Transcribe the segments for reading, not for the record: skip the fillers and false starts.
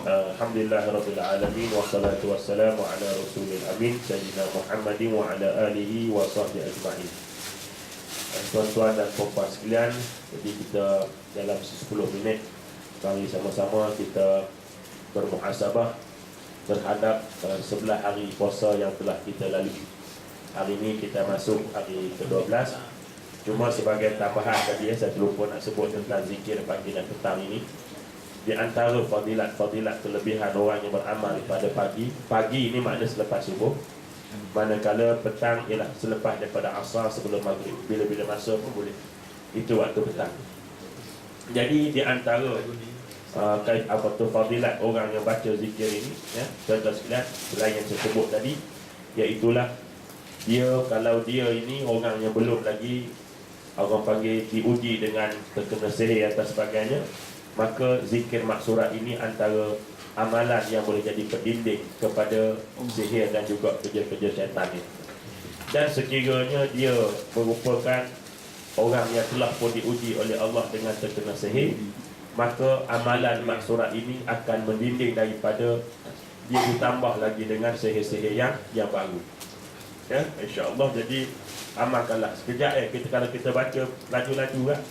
Alhamdulillah Rabbil Alamin. Wassalatu wassalamu ala Rasulil Amin Sayyidina Muhammadin wa ala alihi wa sahbihi ajma'in. Tuan-tuan dan puan-puan sekalian, jadi kita dalam 10 minit mari sama-sama kita bermuhasabah terhadap 11 hari puasa yang telah kita lalui. Hari ini kita masuk hari ke-12. Cuma sebagai tambahan tadi saya terlupa nak sebut tentang zikir pagi dan petang ini. Di antara fadilat-fadilat kelebihan orang yang beramal pada pagi. Pagi ini makna selepas subuh. Manakala petang ialah selepas daripada asar sebelum maghrib. Bila-bila masa pun boleh. Itu waktu petang. Jadi di antara fadilat orang yang baca zikir ini, ya, tuan-tuan sekalian, selain yang saya sebut tadi, iaitulah dia, kalau dia ini orang yang belum lagi orang panggil diuji dengan terkena sihir atau sebagainya, maka zikir maksurat ini antara amalan yang boleh jadi pendinding kepada sihir dan juga kerja-kerja syaitan ini. Dan sekiranya dia merupakan orang yang telah pun diuji oleh Allah dengan terkena sihir, maka amalan maksurat ini akan mendinding daripada dia ditambah lagi dengan sihir-sihir yang baru. Ya, insya-Allah. Jadi amalkanlah sekejap kalau kita baca laju-laju kan,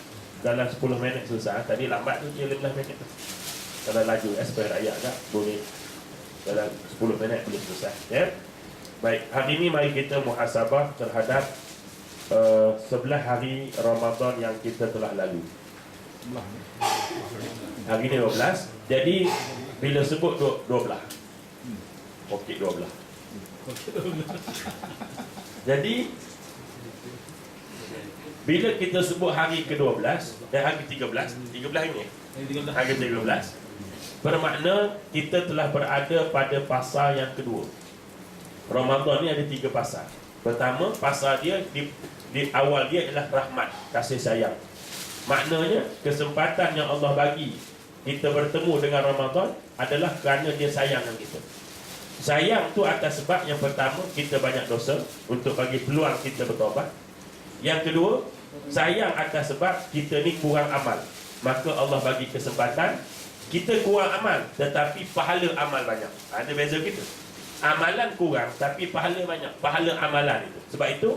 dalam 10 minit selesai. Tadi lambat tu dia 15 minit. Kalau laju supaya rakyat tak boleh dalam 10 minit boleh selesai, ya. Baik, hari ini mari kita muhasabah terhadap 11 hari Ramadan yang kita telah lalui. Hari ini 12. Jadi bila sebut 12, okey 12. Jadi bila kita sebut hari ke-12 dan hari ke-13 ini, hari ke-13, bermakna kita telah berada pada fasa yang kedua. Ramadan ni ada 3 fasa. Pertama, fasa dia di awal dia ialah rahmat, kasih sayang. Maknanya kesempatan yang Allah bagi kita bertemu dengan Ramadan adalah kerana dia sayang dengan kita. Sayang tu atas sebab yang pertama, kita banyak dosa, untuk bagi peluang kita bertaubat. Yang kedua, sayang atas sebab kita ni kurang amal, maka Allah bagi kesempatan. Kita kurang amal tetapi pahala amal banyak. Ada beza kita. Amalan kurang tapi pahala banyak. Pahala amalan itu. Sebab itu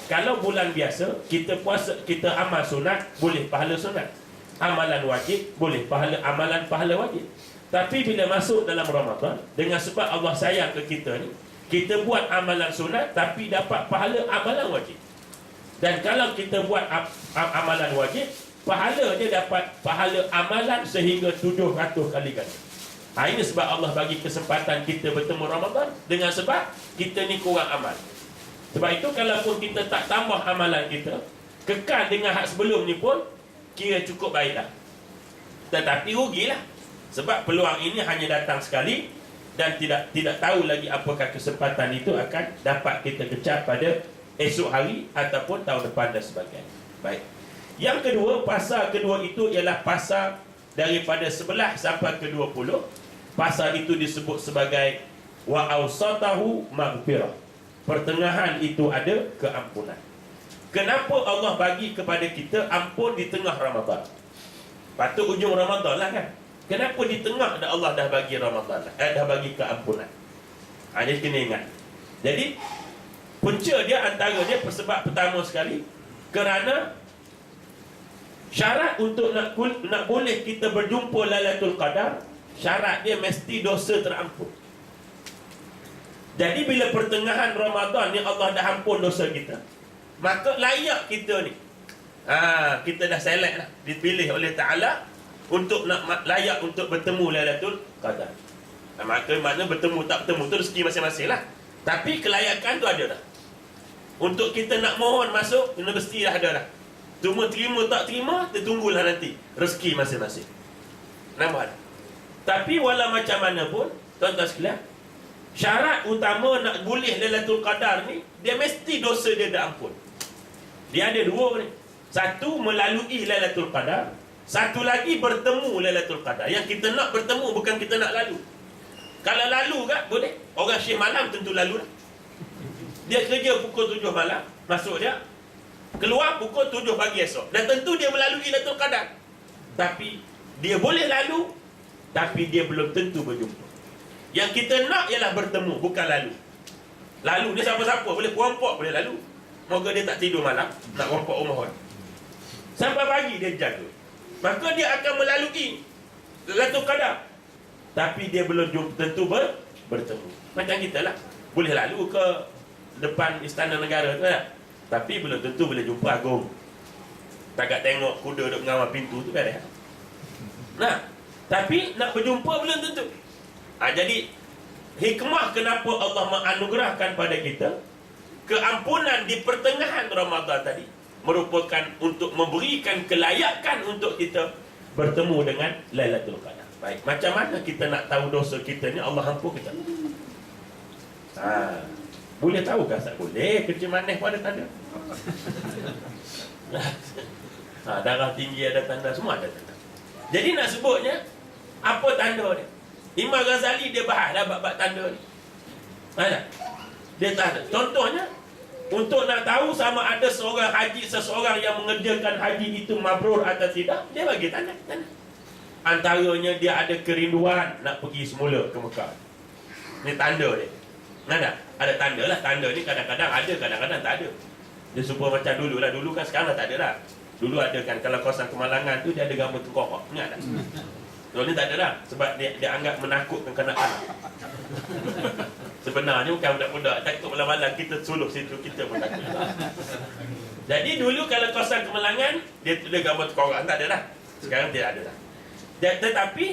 kalau bulan biasa kita puasa, kita amal sunat, boleh pahala sunat. Amalan wajib, boleh amalan pahala wajib. Tapi bila masuk dalam Ramadan, dengan sebab Allah sayang ke kita ni, kita buat amalan sunat tapi dapat pahala amalan wajib. Dan kalau kita buat amalan wajib, pahala dia dapat pahala amalan sehingga 700 kali ganda. Ini sebab Allah bagi kesempatan kita bertemu Ramadan, dengan sebab kita ni kurang amal. Sebab itu kalaupun kita tak tambah amalan kita, kekal dengan hak sebelum ni pun kira cukup baiklah. Tetapi rugilah. Sebab peluang ini hanya datang sekali dan tidak tahu lagi apakah kesempatan itu akan dapat kita kecap pada esok hari ataupun tahun depan dan sebagainya. Baik. Yang kedua, fasa kedua itu ialah fasa daripada 11 sampai ke 20. Fasa itu disebut sebagai wa awsatahu maghfirah. Pertengahan itu ada keampunan. Kenapa Allah bagi kepada kita ampun di tengah Ramadan? Patut ujung Ramadan lah kan. Kenapa di tengah Allah dah bagi Ramadan, dah bagi keampunan? Ini kena ingat. Jadi punca dia, antara dia sebab pertama sekali, kerana syarat untuk nak boleh kita berjumpa Lailatul Qadar, syarat dia mesti dosa terampun. Jadi bila pertengahan Ramadan ni Allah dah ampun dosa kita, maka layak kita ni, kita dah select lah, dipilih oleh Ta'ala untuk nak layak untuk bertemu Lailatul Qadar. Makna bertemu tak bertemu tu rezeki masing-masing lah. Tapi kelayakan tu ada dah. Untuk kita nak mohon masuk universiti dah ada dah. Cuma terima tak terima, kita tunggulah nanti rezeki masing-masing. Nampak tak? Tapi walau macam mana pun, tuan-tuan sekalian, syarat utama nak boleh Lailatul Qadar ni, dia mesti dosa dia dah ampun. Dia ada dua ni. Satu, melalui Lailatul Qadar. Satu lagi, bertemu Lailatul Qadar. Yang kita nak bertemu, bukan kita nak lalu. Kalau lalu kan, boleh. Orang syekh malam tentu lalu lah. Dia kerja pukul 7 malam, masuk dia, keluar pukul 7 pagi esok. Dan tentu dia melalui Lailatul Qadar. Tapi dia boleh lalu tapi dia belum tentu berjumpa. Yang kita nak ialah bertemu, bukan lalu. Lalu dia siapa-siapa, boleh puan-puan boleh lalu. Moga dia tak tidur malam, nak rompok rumah orang. Sampai pagi dia jaga. Maka dia akan melalui Lailatul Qadar, tapi dia belum tentu bertemu. Macam kita lah, boleh lalu ke depan istana negara tu lah, tapi belum tentu boleh jumpa agung. Takat tengok kuda duduk mengawal pintu tu kan. Nah, tapi nak berjumpa belum tentu. Jadi hikmah kenapa Allah menganugerahkan pada kita keampunan di pertengahan Ramadan tadi merupakan untuk memberikan kelayakan untuk kita bertemu dengan Lailatul Qadar. Baik, macam mana kita nak tahu dosa kita ni Allah ampun kita? Boleh tahu ke tak? Boleh. Kecil manis pun ada tanda. Darah tinggi ada tanda, semua ada tanda. Jadi nak sebutnya, apa tanda dia? Imam Ghazali dia bahas lah bab-bab tanda ni. Dia tanda. Contohnya, untuk nak tahu sama ada seorang haji, seseorang yang mengerjakan haji itu mabrur atau tidak, dia bagi tanda. Antaranya dia ada kerinduan nak pergi semula ke Mekah. Ni tanda dia. Ada tanda lah. Tanda ni kadang-kadang ada, kadang-kadang tak ada. Dia supaya macam dulu lah. Dulu kan, sekarang tak ada lah. Dulu ada kan, kalau kawasan Kemalangan tu dia ada gambar tengkorak. Ingat tak? Kalau ni tak ada lah. Sebab dia anggap menakutkan kenaan. Sebenarnya bukan budak-budak takut malam-malam kita suluh situ, kita pun takut. Jadi dulu kalau kawasan Kemalangan, dia tulis gambar tengkorak. Tak ada lah. Sekarang tidak ada lah. Tetapi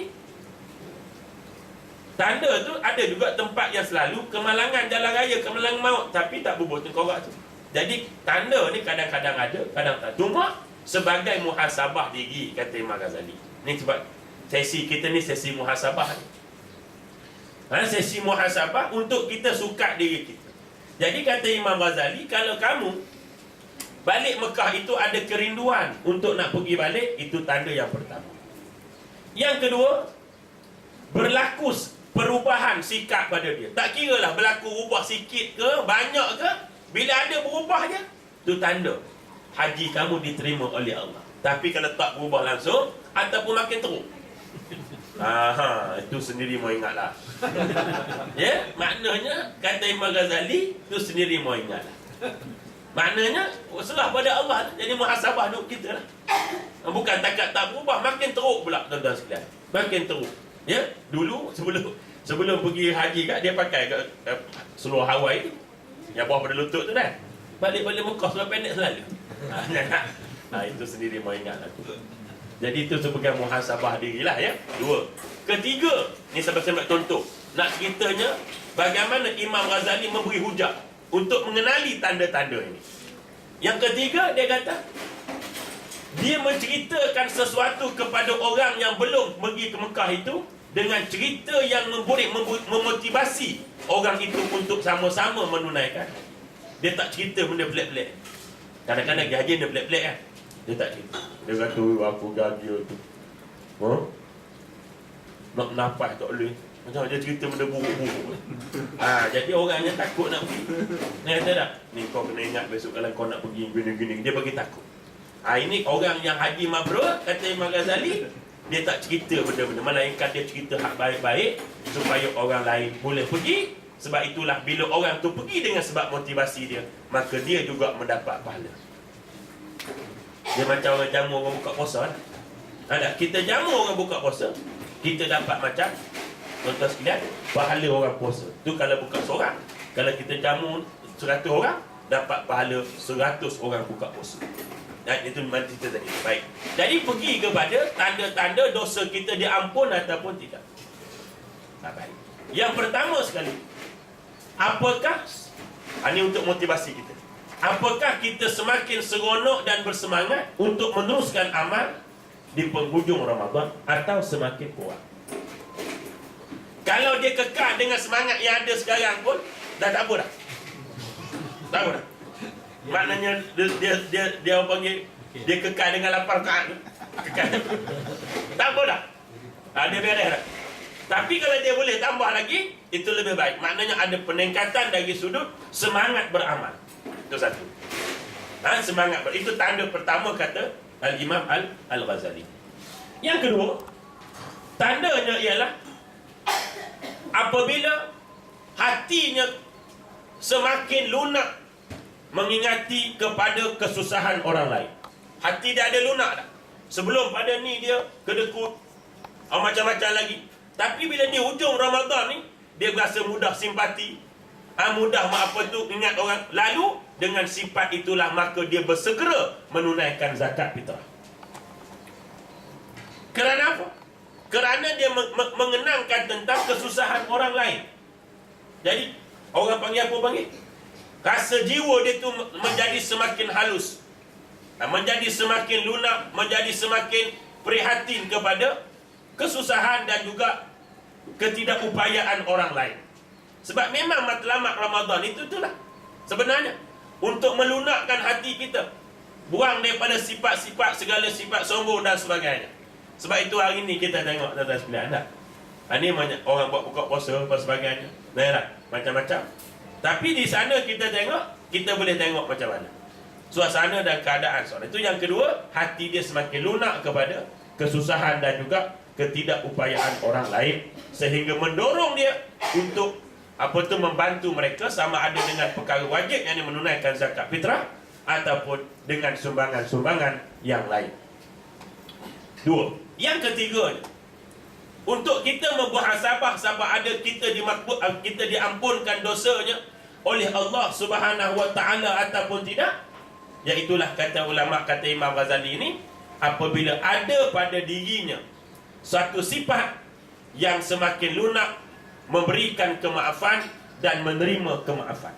tanda tu ada juga tempat yang selalu kemalangan jalan raya, kemalangan maut, tapi tak bubuh tengkorak tu. Jadi tanda ni kadang-kadang ada, kadang tak. Cuma sebagai muhasabah diri, kata Imam Ghazali. Ni sebab sesi kita ni sesi muhasabah ni. Sesi muhasabah untuk kita sukat diri kita. Jadi kata Imam Ghazali, kalau kamu balik Mekah itu ada kerinduan untuk nak pergi balik, itu tanda yang pertama. Yang kedua, berlaku perubahan sikap pada dia. Tak kira lah berlaku ubah sikit ke, banyak ke, bila ada berubah je, itu tanda haji kamu diterima oleh Allah. Tapi kalau tak berubah langsung, ataupun makin teruk, itu sendiri mau ingatlah. Ya, maknanya kata Imam Ghazali, itu sendiri mau ingatlah. Maknanya serah pada Allah. Jadi muhasabah duk kita lah. Bukan takat tak berubah, makin teruk pula tuan-tuan sekalian. Makin teruk. Ya, dulu sebelum pergi haji kat, dia pakai seluar Hawaii tu, yang bawah pada lutut tu kan. Balik-balik Mekah seluar pendek selalu. Itu sendiri mau ingatlah tu. Jadi itu sebagai muhasabah dirilah ya. Dua. Ketiga, ni sahabat-sahabat contoh. Nak ceritanya bagaimana Imam Ghazali memberi hujah untuk mengenali tanda-tanda ini. Yang ketiga, dia kata dia menceritakan sesuatu kepada orang yang belum pergi ke Mekah itu dengan cerita yang memotivasi orang itu untuk sama-sama menunaikan. Dia tak cerita benda pelik-pelik. Kadang-kadang dia haji dia pelik-pelik kan. Dia tak cerita. Dia kata, aku gagal tu. Nak nafas tak boleh. Macam dia cerita benda buruk-buruk. Jadi orangnya takut nak pergi. Dia kata tak, ni kau kena ingat besok kalau kau nak pergi gini-gini. Dia bagi takut. Ini orang yang haji mabrur, kata Imam Ghazali, dia tak cerita benda-benda, melainkan dia cerita hak baik-baik supaya orang lain boleh pergi. Sebab itulah bila orang tu pergi dengan sebab motivasi dia, maka dia juga mendapat pahala. Dia macam orang jamu orang buka puasa lah. Kita jamu orang buka puasa, kita dapat macam tuan-tuan sekalian, pahala orang puasa. Tu kalau buka seorang. Kalau kita jamu 100 orang, dapat pahala 100 orang buka puasa. Itu memang cerita tadi. Baik. Jadi pergi kepada tanda-tanda dosa kita diampun ataupun tidak. Baik. Yang pertama sekali, apakah ini untuk motivasi kita? Apakah kita semakin seronok dan bersemangat untuk meneruskan amal di penghujung Ramadan atau semakin kurang? Kalau dia kekal dengan semangat yang ada sekarang pun, dah tak apa dah. Tak apa dah. Maknanya dia orang panggil, dia kekal dengan 8 rakaat tu. Kekal. Tak apa dah. Dia beres dah. Tapi kalau dia boleh tambah lagi, itu lebih baik. Maknanya ada peningkatan dari sudut semangat beramal. Itu satu. Semangat itu tanda pertama kata Al-Imam Al-Ghazali. Yang kedua, Tandanya ialah apabila hatinya semakin lunak mengingati kepada kesusahan orang lain. Hati dia ada lunak dah. Sebelum pada ni dia kedekut, macam-macam lagi. Tapi bila di hujung Ramadan ni, dia berasa mudah simpati, mudah apa tu ingat orang. Lalu dengan sifat itulah maka dia bersegera menunaikan zakat fitrah. Kerana apa? Kerana dia mengenangkan tentang kesusahan orang lain. Jadi orang panggil apa panggil? Rasa jiwa dia tu menjadi semakin halus, menjadi semakin lunak, menjadi semakin prihatin kepada kesusahan dan juga ketidakupayaan orang lain. Sebab memang matlamat Ramadan itulah sebenarnya untuk melunakkan hati kita, buang daripada sifat-sifat, segala sifat sombong dan sebagainya. Sebab itu hari ni kita tengok tuan-tuan sekalian tak? Ini banyak orang buat buka puasa dan sebagainya, macam-macam. Tapi di sana kita tengok, kita boleh tengok macam mana suasana dan keadaan seorang. Itu yang kedua, hati dia semakin lunak kepada kesusahan dan juga ketidakupayaan orang lain, sehingga mendorong dia untuk membantu mereka, sama ada dengan perkara wajib yang dia menunaikan zakat fitrah ataupun dengan sumbangan-sumbangan yang lain. Dua. Yang ketiga, untuk kita bermuhasabah sama ada kita diampunkan dosanya oleh Allah Subhanahu Wa Taala ataupun tidak, iaitulah kata ulama, kata Imam Ghazali ini, apabila ada pada dirinya satu sifat yang semakin lunak memberikan kemaafan dan menerima kemaafan.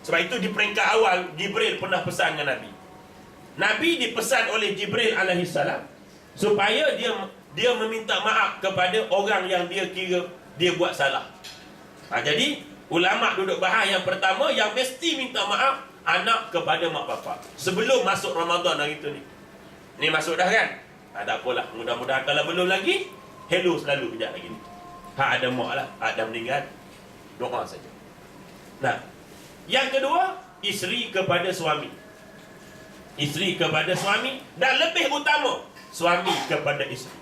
Sebab itu di peringkat awal Jibril pernah pesan dengan Nabi. Nabi dipesan oleh Jibril alaihissalam supaya dia meminta maaf kepada orang yang dia kira dia buat salah. Jadi ulama duduk bahas yang pertama, yang mesti minta maaf anak kepada mak bapak sebelum masuk Ramadan hari itu ni. Ni masuk dah kan? Tak apalah, mudah-mudahan kalau belum lagi, hello selalu kejap lagi ni. Hak ada mak lah, hak dah meninggal, doa saja. Nah, yang kedua, isteri kepada suami. Isteri kepada suami, dan lebih utama, suami kepada isteri.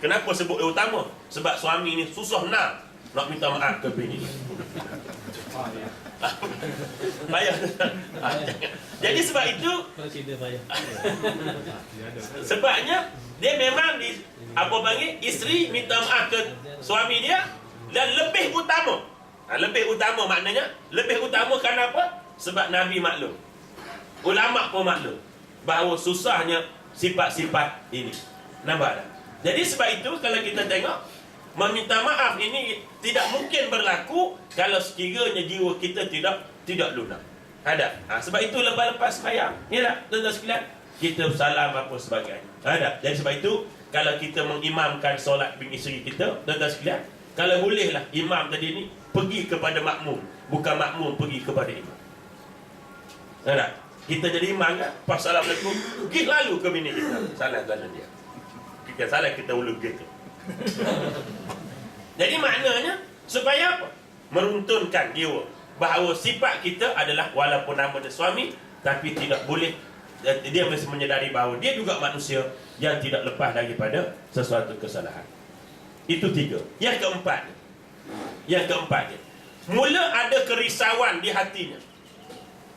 Kenapa sebut utama? Sebab suami ni susah nak minta maaf ke bini. Payah. Jadi sebab itu, sebabnya dia memang isteri minta maaf ke suami dia, dan lebih utama. Lebih utama maknanya, lebih utama kenapa? Sebab Nabi maklum, ulama pun maklum bahawa susahnya sifat-sifat ini. Nampak tak? Jadi sebab itu kalau kita tengok, meminta maaf ini tidak mungkin berlaku kalau sekiranya jiwa kita tidak lunak. Ada. Sebab itu lepas-lepas sembahyang, ya tak, tuan-tuan sekalian, kita salam apa sebagainya. Ada. Jadi sebab itu kalau kita mengimamkan solat bini isteri kita, tuan-tuan sekalian, kalau bolehlah imam tadi ni pergi kepada makmum, bukan makmum pergi kepada imam. Ada. Kita jadi imam kan, pas assalamualaikum, pergi lalu ke bini kita, salam kepada dia. Kita salah, kita ulung gitu. Jadi maknanya supaya apa? Meruntunkan jiwa bahawa sifat kita adalah walaupun nama dia suami, tapi tidak boleh, dia mesti menyedari bahawa dia juga manusia yang tidak lepas daripada sesuatu kesalahan. Itu tiga. Yang keempat, mula ada kerisauan di hatinya,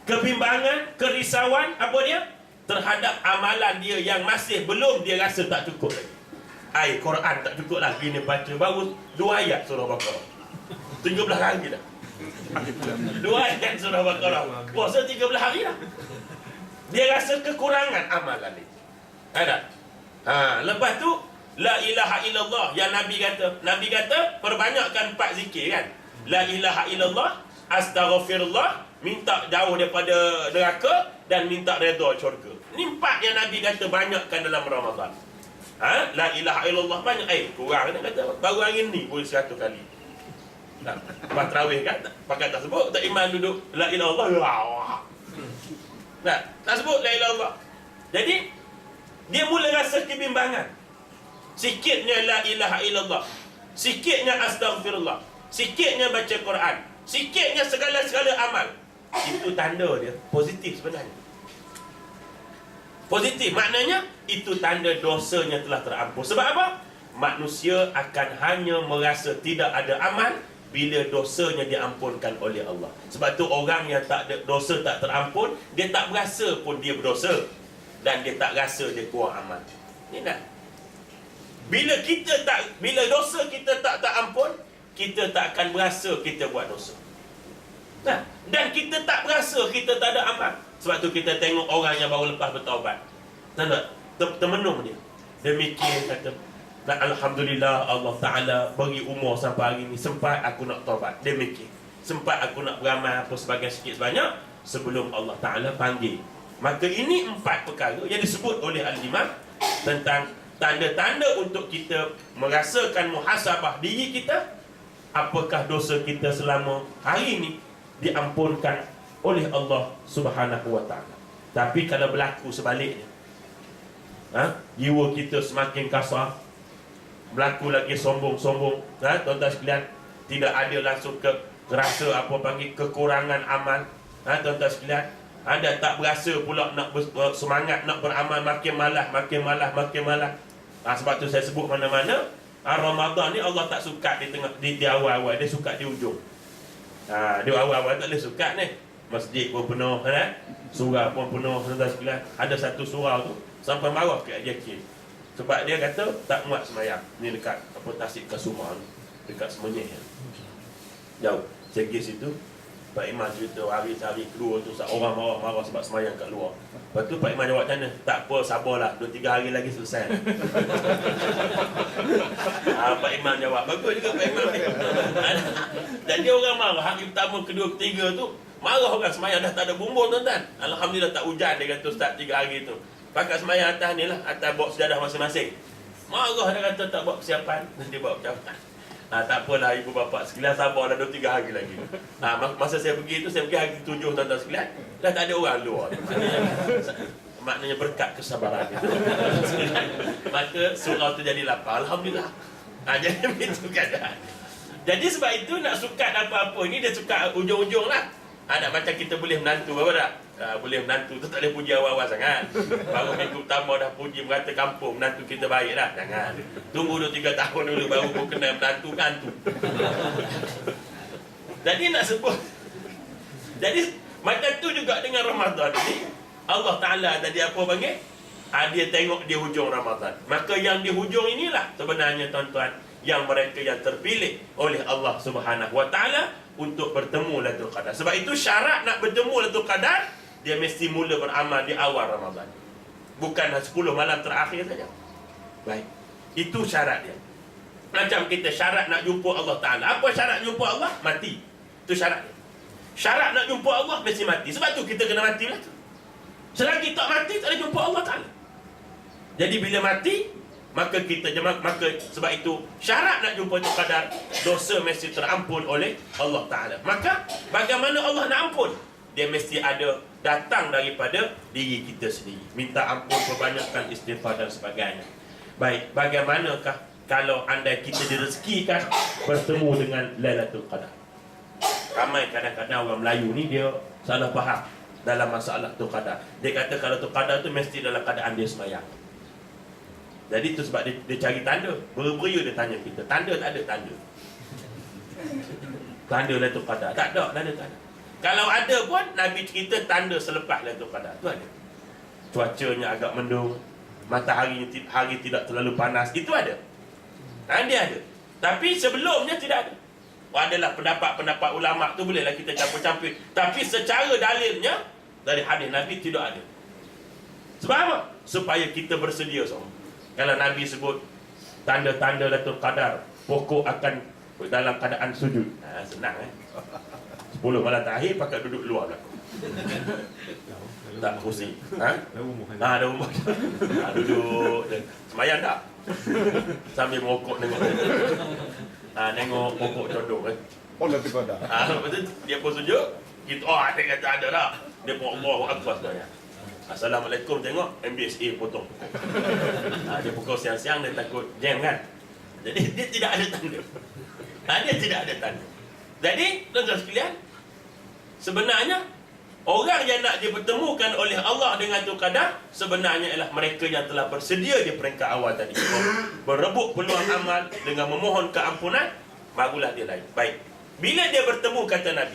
kebimbangan, kerisauan apa dia? Terhadap amalan dia yang masih belum dia rasa tak cukup lagi. Quran tak cukup lagi ni baca baru 2 ayat surah Baqarah. 13 hari dah. 2 ayat surah Baqarah. Puasa 13 hari dah. Dia rasa kekurangan amalan ni. Ada. Lepas tu la ilaha illallah yang Nabi kata perbanyakkan 4 zikir kan. La ilaha illallah, astaghfirullah, minta jauh daripada neraka dan minta redha syurga. Ni 4 yang Nabi kata banyakkan dalam Ramadan. La ilaha illallah banyak. Kurang dia kata. Baru hari ni pun 100 kali. Lepas terawih kan, pakai tak sebut. Tak iman duduk la ilaha illallah. Tak sebut la ilaha illallah. Jadi dia mula rasa kebimbangan. Sikitnya la ilaha illallah, sikitnya astaghfirullah, sikitnya baca Quran, sikitnya segala-segala amal. Itu tanda dia positif sebenarnya. Positif maknanya itu tanda dosanya telah terampun. Sebab apa? manusia akan hanya merasa tidak ada amal bila dosanya diampunkan oleh Allah. Sebab tu orang yang tak ada dosa tak terampun, dia tak berasa pun dia berdosa, dan dia tak rasa dia kurang amal. Ni nak. Bila dosa kita tak terampun, kita tak akan berasa kita buat dosa. Nah, dan kita tak berasa kita tak ada amal. Sebab tu kita tengok orang yang baru lepas bertaubat, termenung dia. Dia mikir, kata, alhamdulillah Allah Ta'ala beri umur sampai hari ni, sempat aku nak taubat. Dia mikir, sempat aku nak beramal apa sebagai sikit sebanyak sebelum Allah Ta'ala panggil. Maka ini 4 perkara yang disebut oleh Al-Imam tentang tanda-tanda untuk kita merasakan muhasabah diri kita. Apakah dosa kita selama hari ini diampunkan oleh Allah Subhanahu wa Ta'ala. Tapi kalau berlaku sebaliknya, jiwa kita semakin kasar, berlaku lagi sombong-sombong, tuan-tuan sekalian, tidak ada langsung rasa apa panggil kekurangan amal, tuan-tuan sekalian, anda tak berasa pula nak semangat nak beramal, makin malas. Sebab tu saya sebut mana-mana, Ramadan ni Allah tak suka di awal-awal, dia suka di ujung. Di awal-awal tak boleh suka ni. Masjid pun penuh, surau pun penuh, tuan-tuan sekalian. Ada satu surau tu sampai marah ke AJK. Sebab dia kata tak muat semayang. Ni dekat Tasik Kasumah ni, dekat Semenyih. Jauh. Saya pergi situ, Pak Iman cerita hari kedua tu orang marah sebab semayang kat luar. Lepas tu Pak Iman jawab macam mana? Tak apa, sabarlah, 2-3 hari lagi selesai. Pak Iman jawab, bagus juga Pak Iman ni. Jadi orang marah, hari pertama, kedua, ketiga tu marah orang semayang dah tak ada bumbung, tuan-tuan. Alhamdulillah tak hujan, dia kata Ustaz 3 hari tu. Pakat semayang atas ni lah, atas bawa sejadah masing-masing. Marah dia kata tak buat persiapan, dia buat persiapan. Tak apalah ibu bapa sekalian, sabarlah 2-3 hari lagi. Masa saya pergi tu, saya pergi hari 7, tuan-tuan sekalian, dah tak ada orang luar. Maknanya berkat kesabaran. Maka surau tu jadi lapar, alhamdulillah. Jadi begitu keadaan. Jadi sebab itu nak sukat apa-apa ni, dia sukat ujung-ujung lah. Nak macam kita boleh menantu, apa tak? Boleh menantu tu tak boleh puji awal-awal sangat. Baru minggu pertama dah puji merata kampung, menantu kita baik dah. Jangan. Tunggu 2-3 tahun dulu baru kau kenal menantu kantu. Jadi nak sebut. Jadi macam tu juga dengan Ramadan ni. Allah Ta'ala tadi apa panggil? Dia tengok di hujung Ramadan. Maka yang di hujung inilah sebenarnya tuan-tuan, yang mereka yang terpilih oleh Allah Subhanahu wa Ta'ala untuk bertemu Lailatul Qadar. Sebab itu syarat nak bertemu Lailatul Qadar, dia mesti mula beramal di awal Ramadan. Bukan 10 malam terakhir saja. Baik. Itu syarat dia. Macam kita syarat nak jumpa Allah Ta'ala. Apa syarat jumpa Allah? Mati. Itu syarat dia. Syarat nak jumpa Allah mesti mati. Sebab tu kita kena mati lah. Selagi tak mati, tak boleh jumpa Allah Ta'ala. Jadi bila mati, maka kita sebab itu syarat nak jumpa Lailatul Qadar, dosa mesti terampun oleh Allah Ta'ala. Maka bagaimana Allah nak ampun? Dia mesti ada datang daripada diri kita sendiri. Minta ampun, perbanyakkan istighfar dan sebagainya. Baik, bagaimanakah kalau andai kita direzekikan bertemu dengan Lailatul Qadar? Ramai kadang-kadang orang Melayu ni dia salah faham dalam masalah Lailatul Qadar. Dia kata kalau Lailatul Qadar tu mesti dalam keadaan dia semayang. Jadi tu sebab dia cari tanda. Beria dia tanya kita, tanda tak ada tanda. Tanda Lailatul Qadar tak ada tanda. Kalau ada pun Nabi cerita tanda selepas Lailatul Qadar tu ada. Cuacanya agak mendung, matahari hari tidak terlalu panas, itu ada. Dia ada. Tapi sebelumnya tidak ada. Adalah pendapat-pendapat ulama tu bolehlah kita campur-campur. Tapi secara dalilnya dari hadis Nabi tidak ada. Sebab apa? Supaya kita bersedia semua. Kalau Nabi sebut tanda-tanda Lailatul Qadar, pokok akan dalam keadaan sujud. Senang 10 malam terakhir pakai duduk luar belakang. Tak kursi. Dah umur. Duduk. Semayang tak? Sambil merokok tengok. Tengok pokok condong Lailatul Qadar. Lepas tu dia pun sujud. Kita dia kata ada tak? Dia pun Allahu Akbar sebenarnya. Assalamualaikum, tengok MBSA potong. Dia pukul siang-siang, dia takut jam kan. Jadi dia tidak ada tanda. Dia tidak ada tanda. Jadi tuan-tuan sekalian, sebenarnya Orang yang nak dipertemukan oleh Allah dengan Lailatul Qadar sebenarnya ialah mereka yang telah bersedia di peringkat awal tadi, berebut peluang amal dengan memohon keampunan, barulah dia lain. Baik. Bila dia bertemu, kata Nabi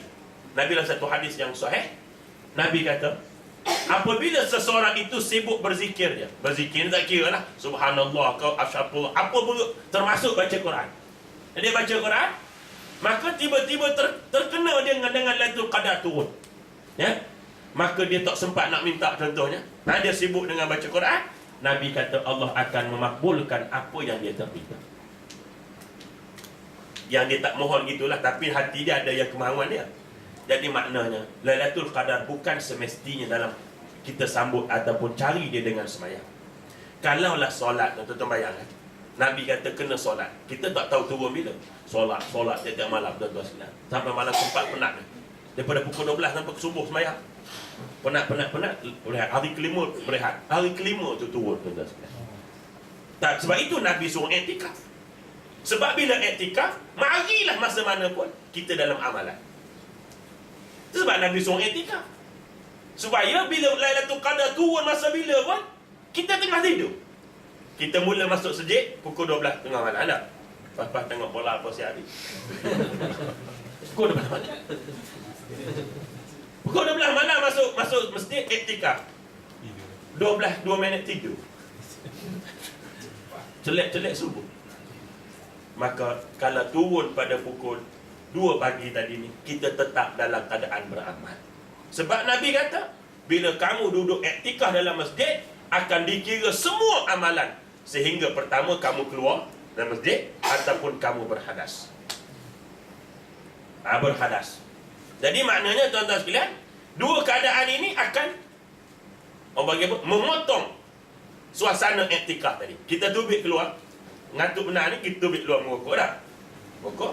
dalam satu hadis yang sahih, Nabi kata, apabila seseorang itu sibuk berzikir dia, berzikir tak kira lah, subhanallah, kau asyhadu, apa pun termasuk baca Quran. Dia baca Quran, maka tiba-tiba terkena dia dengan Lailatul Qadar turun. Ya, maka dia tak sempat nak minta, contohnya dia sibuk dengan baca Quran, Nabi kata Allah akan memakbulkan apa yang dia terminta. Yang dia tak mohon gitulah, tapi hati dia ada yang kemahuan dia. Jadi maknanya Lailatul Qadar bukan semestinya dalam kita sambut ataupun cari dia dengan semayang. Kalaulah solat, tuan-tuan bayangkan, Nabi kata kena solat, kita tak tahu turun bila. Solat tiap-tiap malam, tuan-tuan sekalian, sampai malam sempat penat dia. Daripada pukul 12 sampai ke subuh semayang, penat, berehat. Hari kelima berehat, hari kelima tu turun, tuan-tuan sekalian. Tak, sebab itu Nabi suruh iktikaf. Sebab bila iktikaf, marilah masa mana pun kita dalam amalan. Sebab Nabi suruh iktikaf, supaya bila Lailatul Qadar turun masa bila pun kita tengah tidur. Kita mula masuk sejid pukul 12 tengah malam, ada pas tengok bola apa siap hari. Pukul 12 malam. Pukul 12 malam masuk masjid iktikaf. 2 minit tidur. Celek subuh. Maka kalau turun pada pukul 2 pagi tadi ni, kita tetap dalam keadaan beramal. Sebab Nabi kata, bila kamu duduk iktikaf dalam masjid, akan dikira semua amalan. Sehingga pertama kamu keluar dari masjid, ataupun kamu berhadas. Berhadas. Jadi maknanya, tuan-tuan sekalian, dua keadaan ini akan memotong suasana iktikaf tadi. Kita tubik keluar, ngantuk benar ni, kita tubik keluar merokok dah. Merokok,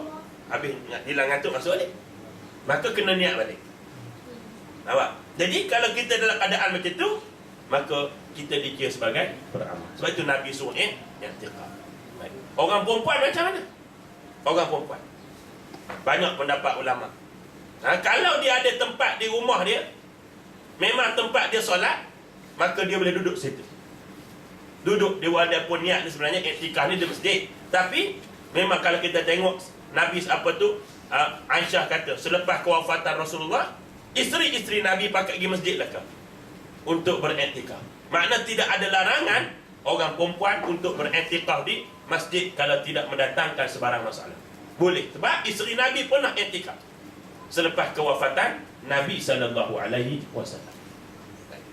habis hilang ngantuk, masuk balik. Maka kena niat balik. Nampak? Jadi kalau kita dalam keadaan macam tu, maka kita dikira sebagai beramal. Sebab itu Nabi suruh i'tikaf. Orang perempuan macam mana? Orang perempuan, banyak pendapat ulama. Kalau dia ada tempat di rumah dia, memang tempat dia solat, maka dia boleh duduk situ. Duduk, dia ada pun niat ni sebenarnya i'tikaf ni di masjid. Tapi memang kalau kita tengok Nabi apa tu, Aisyah kata selepas kewafatan Rasulullah, isteri-isteri Nabi pakai pergi masjid lah untuk beriktikaf. Makna tidak ada larangan orang perempuan untuk beriktikaf di masjid kalau tidak mendatangkan sebarang masalah. Boleh, sebab isteri Nabi pun nak iktikaf selepas kewafatan Nabi SAW.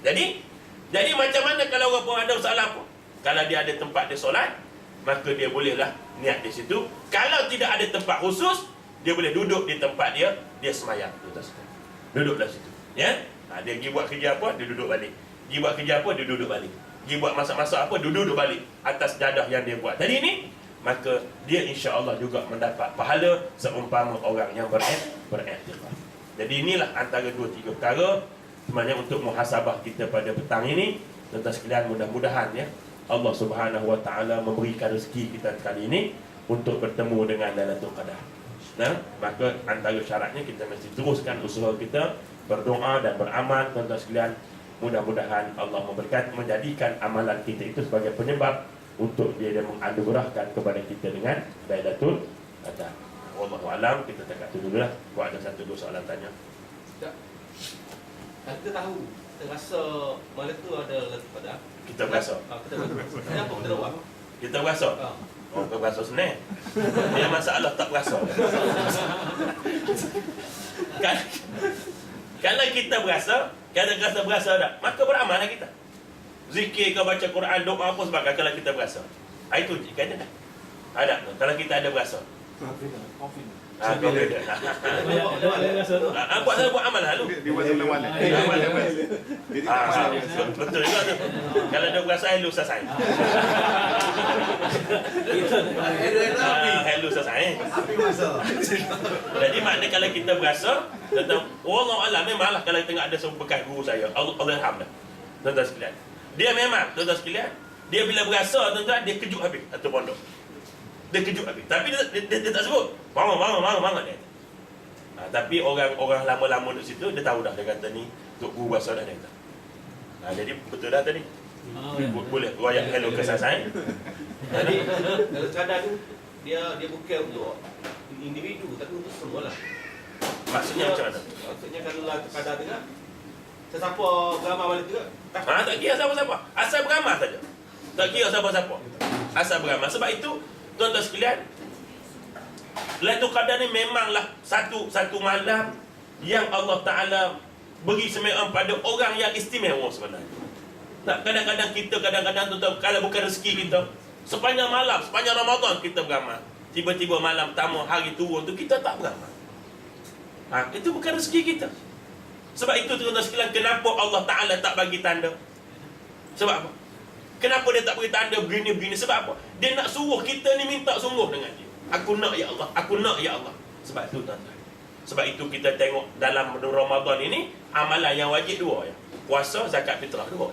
Jadi macam mana kalau orang pun ada masalah pun, kalau dia ada tempat dia solat, maka dia bolehlah niat di situ. Kalau tidak ada tempat khusus, dia boleh duduk di tempat dia semayang. Duduklah situ, ya. Dia pergi buat kerja apa, dia duduk balik. Pergi buat kerja apa, dia duduk balik. Pergi buat masak-masak apa, dia duduk balik atas jadah yang dia buat tadi ni. Maka dia insya-Allah juga mendapat pahala seumpama orang yang beriktikaf. Jadi inilah antara 2-3 perkara sebenarnya untuk muhasabah kita pada petang ini. Tuan-tuan sekalian, mudah-mudahan ya Allah Subhanahu Wa Taala memberikan rezeki kita kali ini untuk bertemu dengan Lailatul Qadar. Maka antara syaratnya kita mesti teruskan usaha kita berdoa dan beramal, tuan-tuan sekalian. Mudah-mudahan Allah menjadikan amalan kita itu sebagai penyebab untuk dia menganugerahkan kepada kita dengan Lailatul Qadar. Wallahu alam, kita dekat tu dululah. Buat ada 1-2 soalan tanya. Tak. Kita tahu, kita rasa malam tu ada Lailatul Qadar. Kita berasa. Kita berasa. Kenapa kita buat? Kita berasa. Oh, kau berasa senang. Dia masalah tak berasa. Kalau kita berasa, kalau berasa tak, maka beramallah kita. Zikir ke, baca Quran, doa apa sebagainya kalau kita berasa. Itu kata dah. Ada tu. Kalau kita ada berasa. Confident. Buat amal lalu. Dia buat amal. Betul juga tu. Kalau dia berasa, hello selesai. Hello selesai. Jadi makna kalau kita berasa, tentang Allah Allah, memanglah kalau tengok ada sebuah bekas guru saya, Allah Alhamdulillah. Tuan-tuan sekalian, dia memang, tuan-tuan sekalian, dia bila berasa, tuan-tuan, dia kejut habis satu pondok. Dia kejut habis. Tapi dia tak sebut bangun dia. Tapi orang lama-lama di situ, dia tahu dah. Dia kata ni Tok Guru bahasa dah kata. Jadi betul dah tadi. Ya. Boleh royak hello ke saya. Jadi dalam kadar tu dia bukan untuk individu tapi untuk semua lah. Maksudnya macam mana? Maksudnya kalau lah kadar tu kan sesiapa beramal malam tu tak Tak kira siapa-siapa. Asal beramal saja. Tak kira siapa-siapa. Asal beramal. Sebab itu, tuan-tuan sekalian, Lailatul Qadar ni memanglah satu malam yang Allah Ta'ala beri semua pada orang yang istimewa sebenarnya. Tak, kadang-kadang kita, tuan-tuan, kalau bukan rezeki kita, sepanjang malam, sepanjang Ramadan kita beramal. Tiba-tiba malam pertama, hari turun tu, kita tak beramal. Itu bukan rezeki kita. Sebab itu tuan-tuan sekalian, kenapa Allah Ta'ala tak bagi tanda? Sebab apa? Kenapa dia tak beri tanda begini-begini? Sebab apa? Dia nak suruh kita ni minta sungguh dengan dia. Aku nak ya Allah, aku nak ya Allah. Sebab itu tuan-tuan. Sebab itu kita tengok dalam Ramadan ini, amalan yang wajib dua ya. Puasa, zakat fitrah dua.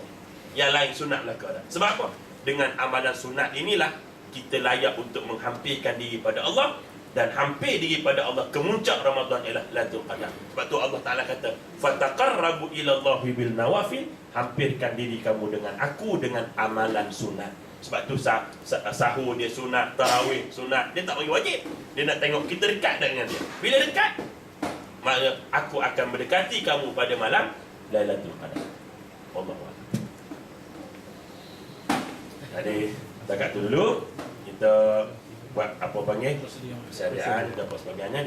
Yang lain sunat belaka dah. Sebab apa? Dengan amalan sunat inilah kita layak untuk menghampirkan diri pada Allah. Dan hampir diri pada Allah, kemuncak Ramadan ialah Lailatul Qadar. Sebab tu Allah Ta'ala kata, fataqarrabu ilallahi bil nawafil, hampirkan diri kamu dengan aku dengan amalan sunat. Sebab tu sahur dia sunat, tarawih sunat. Dia tak bagi wajib. Dia nak tengok kita dekat dengan dia. Bila dekat, maka aku akan mendekati kamu pada malam Lailatul Qadar. Wallahualam. Jadi, setakat tu dulu. Kita buat apa panggil? Persediaan dan apa sebagainya.